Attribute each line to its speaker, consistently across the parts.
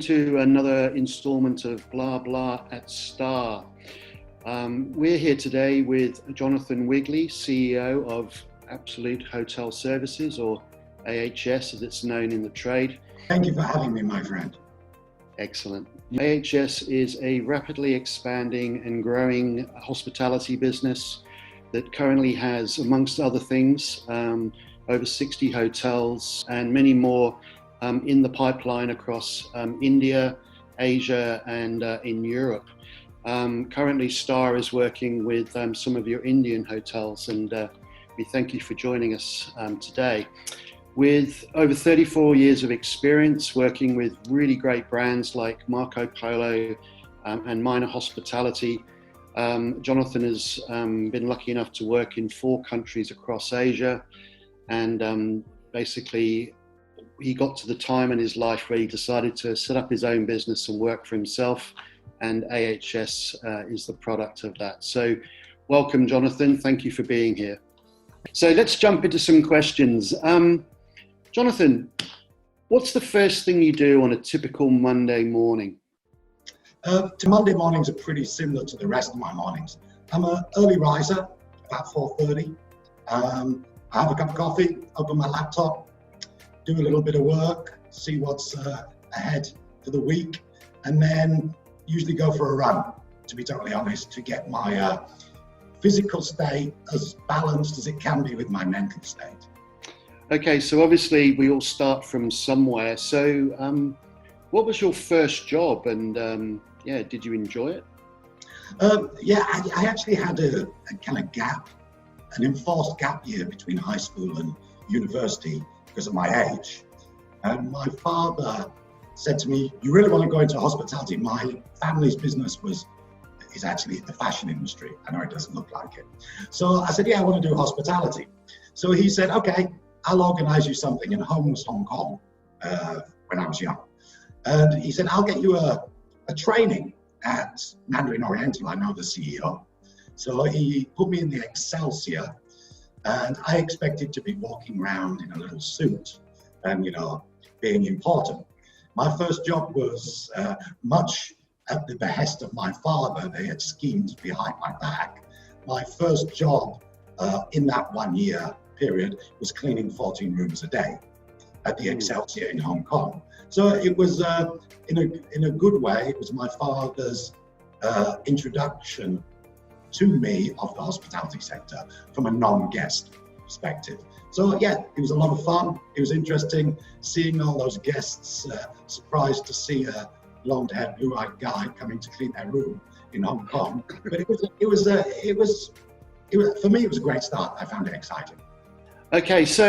Speaker 1: to another installment of Blah Blah at STAAH. We're here today with Jonathan Wigley, CEO of Absolute Hotel Services, or AHS as it's known in the trade.
Speaker 2: Thank you for having me, my friend.
Speaker 1: Excellent. AHS is a rapidly expanding and growing hospitality business that currently has, amongst other things, over 60 hotels and many more in the pipeline across India, Asia, and in Europe. Currently, STAAH is working with some of your Indian hotels, and we thank you for joining us today. With over 34 years of experience working with really great brands like Marco Polo and Minor Hospitality, Jonathan has been lucky enough to work in 4 countries across Asia, and basically he got to the time in his life where he decided to set up his own business and work for himself, and AHS is the product of that. So welcome, Jonathan. Thank you for being here. So let's jump into some questions. Jonathan, what's the first thing you do on a typical Monday morning?
Speaker 2: Monday mornings are pretty similar to the rest of my mornings. I'm an early riser, about 4:30. I have a cup of coffee, open my laptop, do a little bit of work, see what's ahead for the week, and then usually go for a run, to be totally honest, to get my physical state as balanced as it can be with my mental state.
Speaker 1: Okay, so obviously we all start from somewhere. So what was your first job, and did you enjoy it?
Speaker 2: I actually had a kind of gap, an enforced gap year between high school and university because of my age. And my father said to me, "You really want to go into hospitality?" My family's business is actually the fashion industry. I know it doesn't look like it. So I said, "Yeah, I want to do hospitality." So he said, "Okay, I'll organize you something." And home was Hong Kong when I was young. And he said, "I'll get you a training at Mandarin Oriental." I know the CEO. So he put me in the Excelsior, and I expected to be walking around in a little suit and, being important. My first job was much at the behest of my father. They had schemed behind my back. My first job in that 1 year period was cleaning 14 rooms a day at the Excelsior in Hong Kong. So it was, in a good way, it was my father's introduction to me of the hospitality sector from a non-guest perspective. So yeah, it was a lot of fun. It was interesting seeing all those guests, surprised to see a blonde-haired, blue-eyed guy coming to clean their room in Hong Kong. But it was for me, it was a great start. I found it exciting.
Speaker 1: Okay, so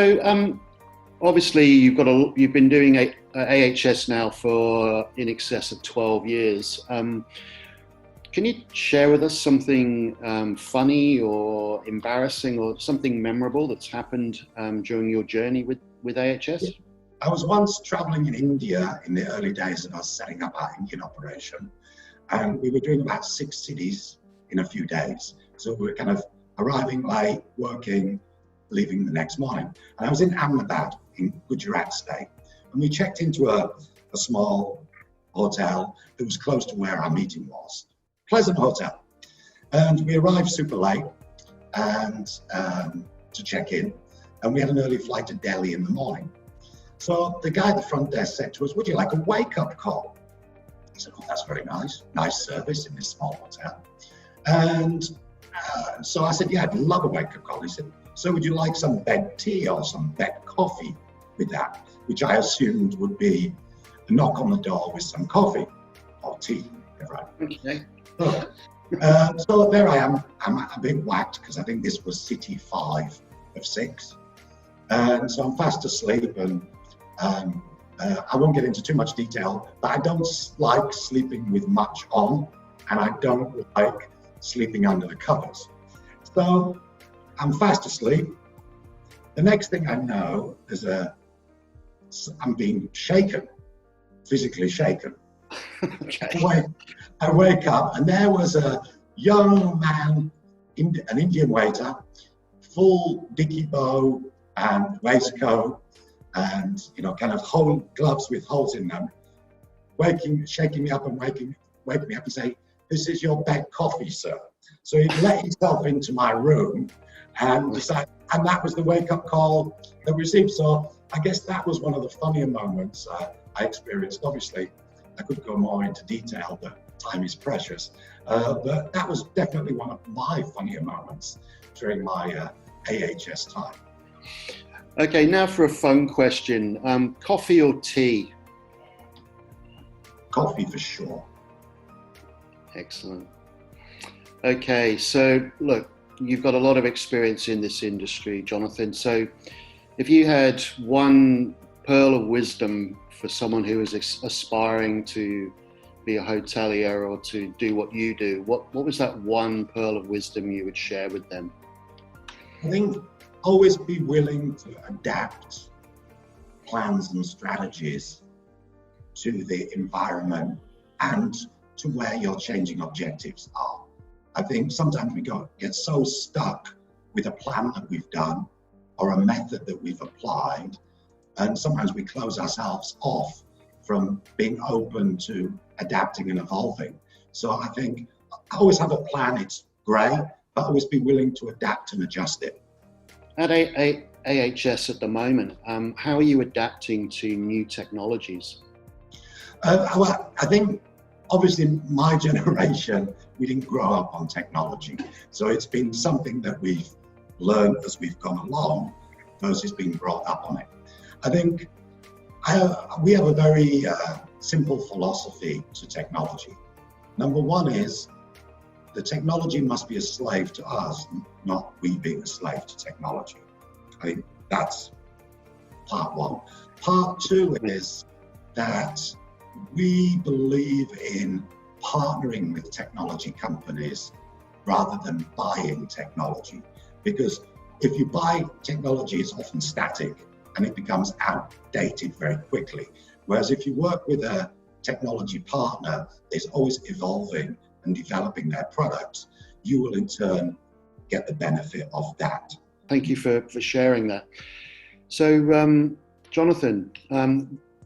Speaker 1: obviously you've been doing AHS now for in excess of 12 years. Can you share with us something funny or embarrassing or something memorable that's happened during your journey with AHS?
Speaker 2: Yeah. I was once traveling in India in the early days of us setting up our Indian operation, and we were doing about 6 cities in a few days. So we were kind of arriving late, working, leaving the next morning. And I was in Ahmedabad in Gujarat state, and we checked into a small hotel that was close to where our meeting was. Pleasant hotel. And we arrived super late and to check in, and we had an early flight to Delhi in the morning. So the guy at the front desk said to us, "Would you like a wake-up call?" I said, "Oh, that's very nice. Nice service in this small hotel." And so I said, "Yeah, I'd love a wake-up call." He said, "So would you like some bed tea or some bed coffee with that?" Which I assumed would be a knock on the door with some coffee or tea. Right.
Speaker 1: Okay.
Speaker 2: So there I am. I'm a bit whacked because I think this was city 5 of 6. And so I'm fast asleep, and I won't get into too much detail, but I don't like sleeping with much on, and I don't like sleeping under the covers. So I'm fast asleep. The next thing I know is I'm being shaken, physically shaken.
Speaker 1: Okay.
Speaker 2: I wake up, and there was a young man, an Indian waiter, full dicky bow and waistcoat, and kind of gloves with holes in them, shaking me up and waking me up and say, "This is your bed coffee, sir." So he let himself into my room and decided, and that was the wake-up call that we received. So I guess that was one of the funnier moments I experienced. Obviously, I could go more into detail, but time is precious. But that was definitely one of my funnier moments during my AHS time.
Speaker 1: Okay, now for a fun question. Coffee or tea?
Speaker 2: Coffee for sure.
Speaker 1: Excellent. Okay, so look, you've got a lot of experience in this industry, Jonathan. So if you had one pearl of wisdom for someone who is aspiring to be a hotelier or to do what you do, what was that one pearl of wisdom you would share with them?
Speaker 2: I think always be willing to adapt plans and strategies to the environment and to where your changing objectives are. I think sometimes we get so stuck with a plan that we've done or a method that we've applied, and sometimes we close ourselves off from being open to adapting and evolving. So I think always have a plan, it's great, but always be willing to adapt and adjust it.
Speaker 1: At AHS at the moment, how are you adapting to new technologies?
Speaker 2: Well, I think obviously my generation, we didn't grow up on technology. So it's been something that we've learned as we've gone along versus being brought up on it. I think we have a very simple philosophy to technology. Number one is the technology must be a slave to us, not we being a slave to technology. I think that's part one. Part two is that we believe in partnering with technology companies rather than buying technology. Because if you buy technology, it's often static and it becomes outdated very quickly. Whereas if you work with a technology partner, is always evolving and developing their products, you will in turn get the benefit of that.
Speaker 1: Thank you for sharing that. So, Jonathan,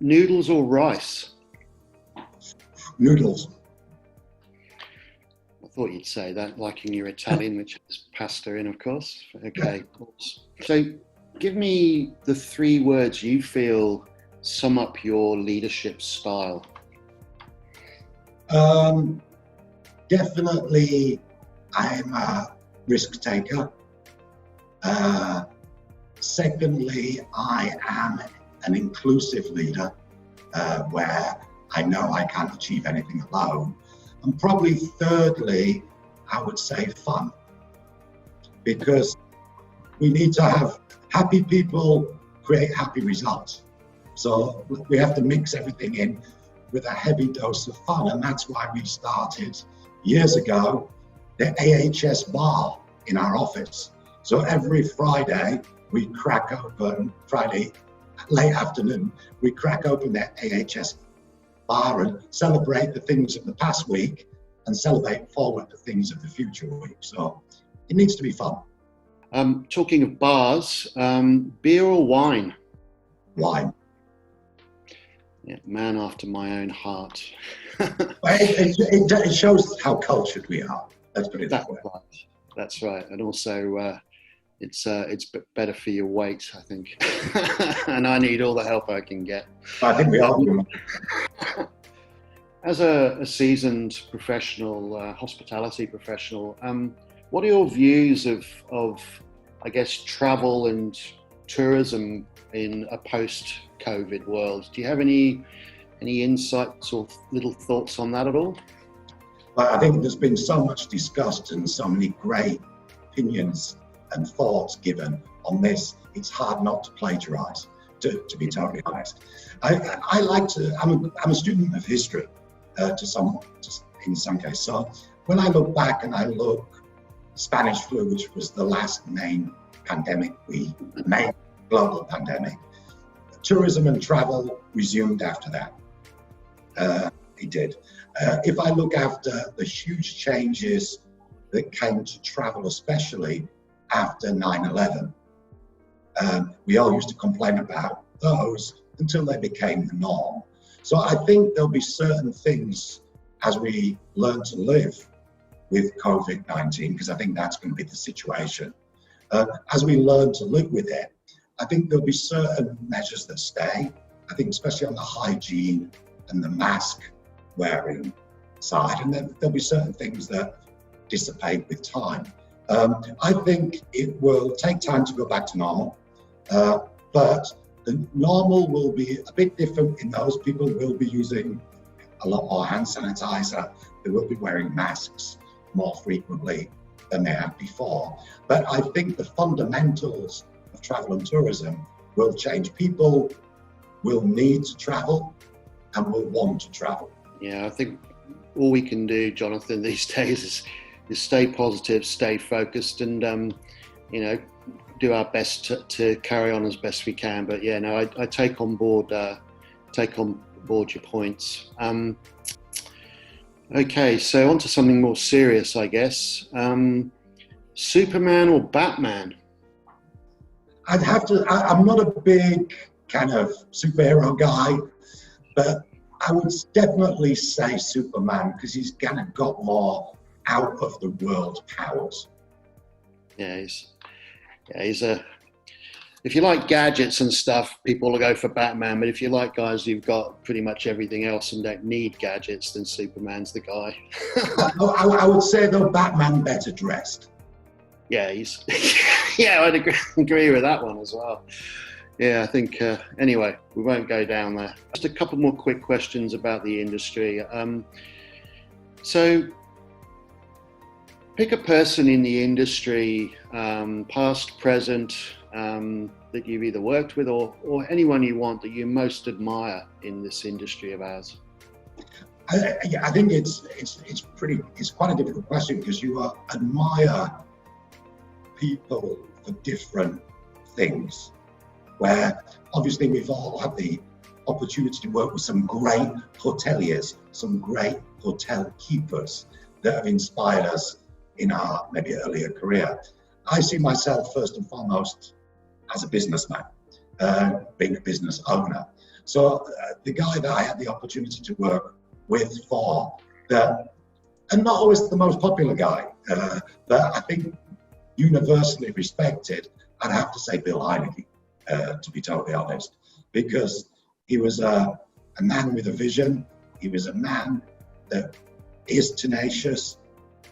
Speaker 1: noodles or rice?
Speaker 2: Noodles.
Speaker 1: I thought you'd say that, liking your Italian, which has pasta in, of course. Okay. So give me the 3 words you feel sum up your leadership style.
Speaker 2: Definitely, I'm a risk taker. Secondly, I am an inclusive leader where I know I can't achieve anything alone. And probably thirdly, I would say fun, because we need to have happy people create happy results. So we have to mix everything in with a heavy dose of fun. And that's why we started years ago the AHS bar in our office. So every Friday we crack open, Friday late afternoon, we crack open the AHS bar and celebrate the things of the past week and celebrate forward the things of the future week. So it needs to be fun.
Speaker 1: Talking of bars, beer or wine?
Speaker 2: Wine.
Speaker 1: Yeah, man after my own heart.
Speaker 2: It shows how cultured we are. Let's put it that way.
Speaker 1: Right. That's right. And also, it's better for your weight, I think. And I need all the help I can get.
Speaker 2: I think we are.
Speaker 1: As a seasoned professional, hospitality professional, what are your views of, I guess, travel and tourism in a post-COVID world? Do you have any insights or little thoughts on that at all?
Speaker 2: I think there's been so much discussed and so many great opinions and thoughts given on this. It's hard not to plagiarize, to be totally honest. I'm a student of history in some cases. So when I look back and I look Spanish flu, which was the last main global pandemic, tourism and travel resumed after that. It did. If I look after the huge changes that came to travel, especially after 9/11, we all used to complain about those until they became the norm. So I think there'll be certain things as we learn to live with COVID-19, because I think that's going to be the situation. As we learn to live with it, I think there'll be certain measures that stay. I think especially on the hygiene and the mask wearing side, and then there'll be certain things that dissipate with time. I think it will take time to go back to normal, but the normal will be a bit different in those people will be using a lot more hand sanitizer. They will be wearing masks more frequently than they have before. But I think the fundamentals of travel and tourism will change. People will need to travel and will want to travel.
Speaker 1: Yeah, I think all we can do, Jonathan, these days is stay positive, stay focused, and do our best to carry on as best we can. But yeah, no, I take on board your points. Okay, so on to something more serious, I guess. Superman or Batman?
Speaker 2: I'd have to. I'm not a big kind of superhero guy, but I would definitely say Superman, because he's kind of got more out of the world powers.
Speaker 1: Yeah, he's a. If you like gadgets and stuff, people will go for Batman. But if you like guys who've got pretty much everything else and don't need gadgets, then Superman's the guy.
Speaker 2: I would say though, Batman better dressed.
Speaker 1: Yeah, yeah, I'd agree with that one as well. Yeah, I think, anyway, we won't go down there. Just a couple more quick questions about the industry. So, pick a person in the industry, past, present, that you've either worked with or anyone you want that you most admire in this industry of ours.
Speaker 2: I think it's quite a difficult question, because you admire people for different things, where obviously we've all had the opportunity to work with some great hoteliers, some great hotel keepers that have inspired us in our maybe earlier career. I see myself first and foremost as a businessman, being a business owner. So the guy that I had the opportunity to work with and not always the most popular guy, but I think universally respected, I'd have to say Bill Heineke, to be totally honest, because he was a man with a vision. He was a man that is tenacious,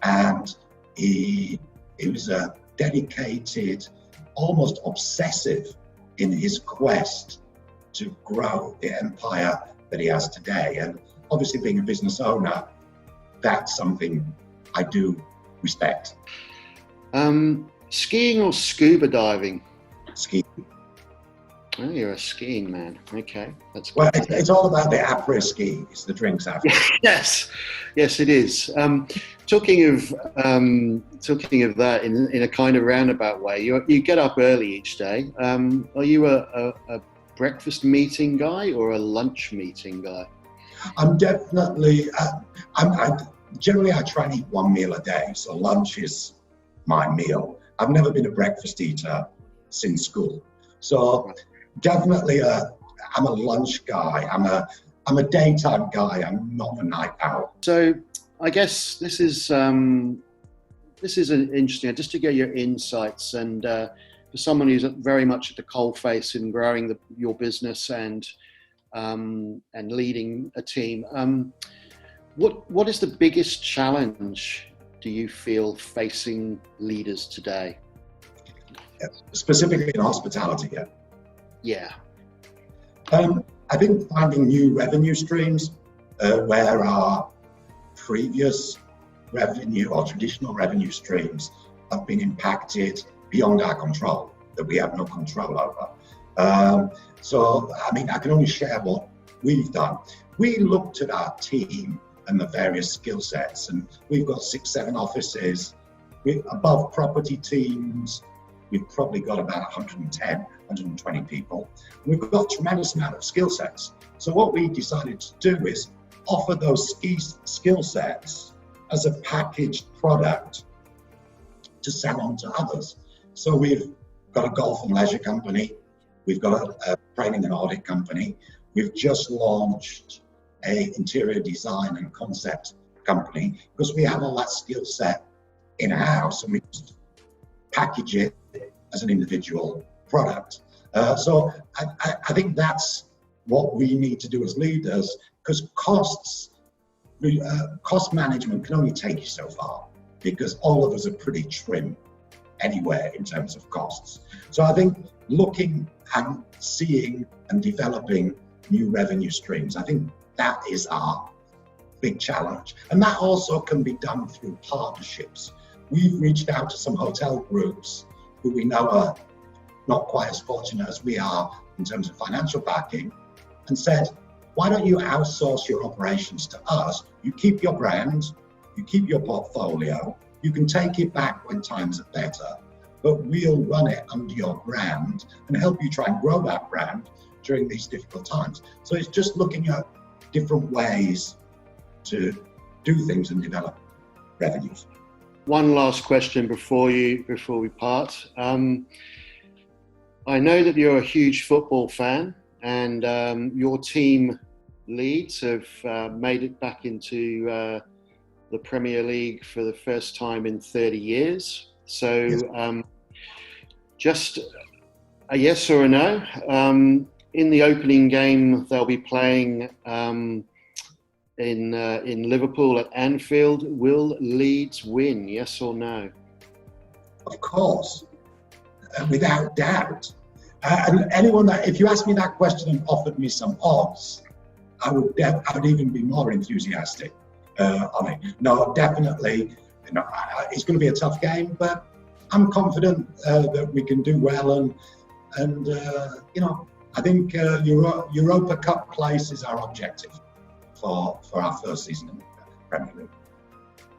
Speaker 2: and he was a dedicated, almost obsessive in his quest to grow the empire that he has today. And obviously, being a business owner, that's something I do respect.
Speaker 1: Skiing or scuba diving?
Speaker 2: Skiing.
Speaker 1: Oh, you're a skiing man. Okay, that's good.
Speaker 2: Well, it's all about the après-ski. It's the drinks after.
Speaker 1: Yes, it is. Talking of that in a kind of roundabout way, you get up early each day. Are you a breakfast meeting guy or a lunch meeting guy?
Speaker 2: I'm definitely. Generally, I try and eat one meal a day, so lunch is my meal. I've never been a breakfast eater since school, so definitely I'm a lunch guy. I'm a daytime guy. I'm not a night owl.
Speaker 1: So I guess this is an interesting, just to get your insights, and for someone who's very much at the coalface in growing your business and leading a team. What is the biggest challenge do you feel facing leaders today?
Speaker 2: Specifically in hospitality, yeah.
Speaker 1: Yeah.
Speaker 2: I think finding new revenue streams where our previous revenue or traditional revenue streams have been impacted beyond our control, that we have no control over. So, I mean, I can only share what we've done. We looked at our team and the various skill sets, and we've got 6-7 offices. Above property teams, we've probably got about 110, 120 people. We've got a tremendous amount of skill sets. So what we decided to do is offer those skill sets as a packaged product to sell on to others. So we've got a golf and leisure company. We've got a training and audit company. We've just launched a interior design and concept company because we have all that skill set in-house and we just package it as an individual product. So I think that's what we need to do as leaders, because cost management can only take you so far, because all of us are pretty trim anywhere in terms of costs. So I think looking and seeing and developing new revenue streams, I think that is our big challenge. And that also can be done through partnerships. We've reached out to some hotel groups who we know are not quite as fortunate as we are in terms of financial backing, and said, why don't you outsource your operations to us? You keep your brand, you keep your portfolio, you can take it back when times are better, but we'll run it under your brand and help you try and grow that brand during these difficult times. So it's just looking at different ways to do things and develop revenues.
Speaker 1: One last question before we part. I know that you're a huge football fan, and your team, Leeds, have made it back into the Premier League for the first time in 30 years. So
Speaker 2: Yes.
Speaker 1: Just a yes or a no. In the opening game, they'll be playing in Liverpool at Anfield. Will Leeds win, yes or no?
Speaker 2: Of course, without doubt. And anyone that, if you asked me that question and offered me some odds, I would even be more enthusiastic on it. No, definitely, it's going to be a tough game, but I'm confident that we can do well. And I think Europa Cup place is our objective for our first season in the Premier League.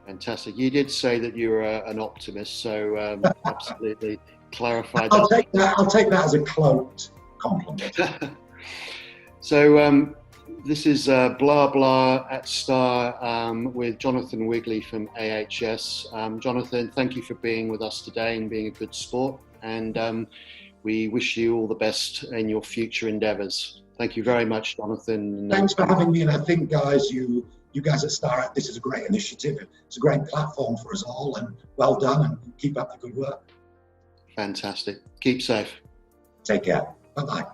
Speaker 1: Fantastic. You did say that you were an optimist, so absolutely clarified
Speaker 2: I'll
Speaker 1: that.
Speaker 2: take that as a cloaked compliment.
Speaker 1: So this is BLAAH BLAAH at STAAH with Jonathan Wigley from AHS. Jonathan, thank you for being with us today and being a good sport. And we wish you all the best in your future endeavours. Thank you very much, Jonathan.
Speaker 2: Thanks for having me. And I think, guys, you guys at STAAH, this is a great initiative. It's a great platform for us all, and well done, and keep up the good work.
Speaker 1: Fantastic. Keep safe.
Speaker 2: Take care. Bye-bye.